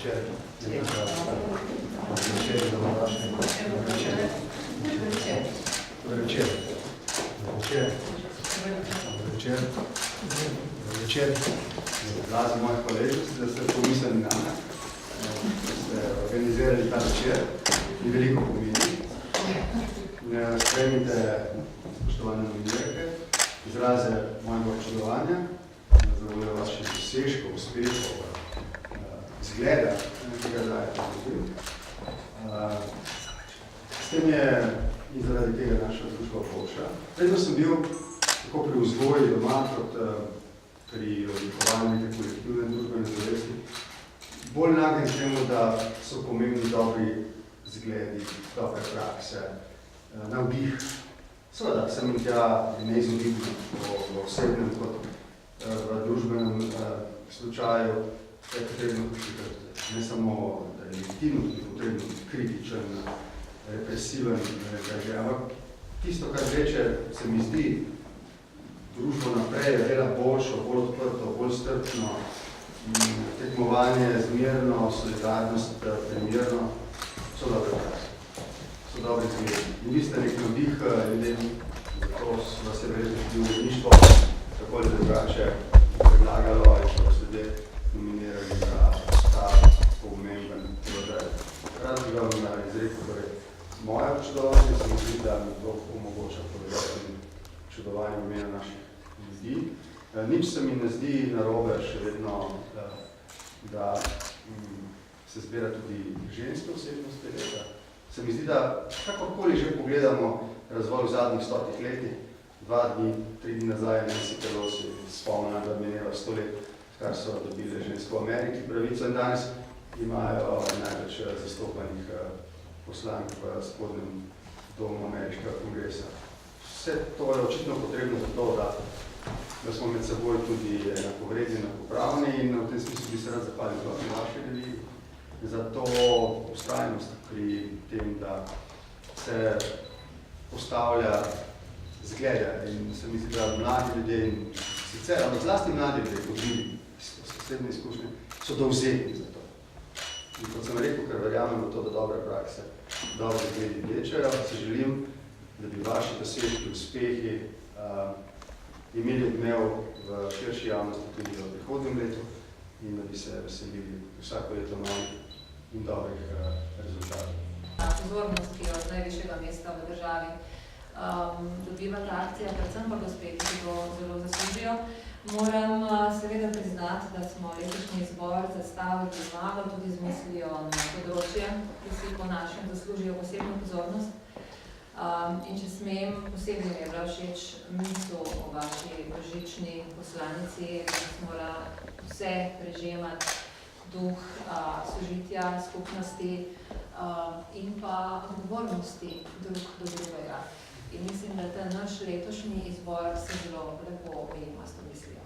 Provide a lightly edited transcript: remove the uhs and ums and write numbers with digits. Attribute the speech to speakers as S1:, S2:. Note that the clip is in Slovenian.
S1: večer. Večer, dobrodošli. Večer. Razen mojih kolegov, da ste pomislili na me, da ste organizirali ta večer in veliko pomeni. Spremite, spoštovane novinarke, izraze mojega občudovanja, zavoljo vaših dosežkov, uspešov, zgleda, nekega dajete vzbil. S tem je in zaradi tega naša družba boljša. Vedno sem bil tako pri vzgoji doma, kot pri oblikovanju neke kolektivne družbene zavesti, bolj nagnjen k temu, da so pomembni dobri zgledi, dobre prakse, navdih. Seveda, sem in tja neizogibno v osebnem kot v družbenem slučaju, je potrebno ne samo, da je legitimno, tudi potrebno kritičen, represiven, ampak tisto, kar reče, se mi zdi družbo naprej, dela boljšo, bolj odprto, bolj strpno, tekmovanje zmerno, solidarnost primerno, so dobre prakse, so dobre zgledi. In vi ste nek navdih ljudem, zato vas je verjetno tudi uredništvo tako ali drugače predlagalo in so vas ljudje nominirali za ta pomemben položaj. Rad bi vam izrekel, torej, moje občudovanje se mi zdi, da mi to omogoča povedati občudovanje v imenu naših ljudi. Nič se mi ne zdi narobe še vedno, da se zbira tudi ženske osebnosti leta. Se mi zdi, da kakorkoli že pogledamo razvoj v zadnjih 100 letih, 2 dni, 3 dni nazaj, Nancy Pelosi spomnila, da mineva 100 let, kar so dobile ženske v Ameriki pravico in danes imajo največ zastopanih poslank v spodnjem domu ameriškega kongresa. Vse to je očitno potrebno za to, da smo med seboj tudi enakovredni, enakopravni in v tem smislu bi se rad zahvalil tudi vaši ljudi za to ustrajnost pri tem, da se postavlja zglede in se misli, da mladi ljudje in sicer, ampak zlasti mladi ljudje, kot vi, osebne izkušnje, so dovzetni za to. In kot sem rekel, ker verjamem v to, da dobre prakse, dobre zgledi vlečejo, se želim, da bi vaši dosežki, uspehi imeli odmev v širši javnosti tudi v prihodnjem letu in da bi se veselili vsako leto novih in dobrih rezultatov.
S2: Pozornost, ki jo z najvišjega mesta v državi dobiva ta akcija, predvsem pa gospe, ki to zelo zaslužijo. Moram seveda priznati, da smo letošnji izbor zastavili malo tudi z mislijo na področje, ki si po našem zaslužijo posebno pozornost. In če smem, posebno mi je bila všeč misel o vaši božični poslanici, da se mora vse prežemati duh sožitja, skupnosti in pa odgovornosti drug do drugega. In mislim, da ta naš letošnji izbor se zelo lepo ujema s to mislijo.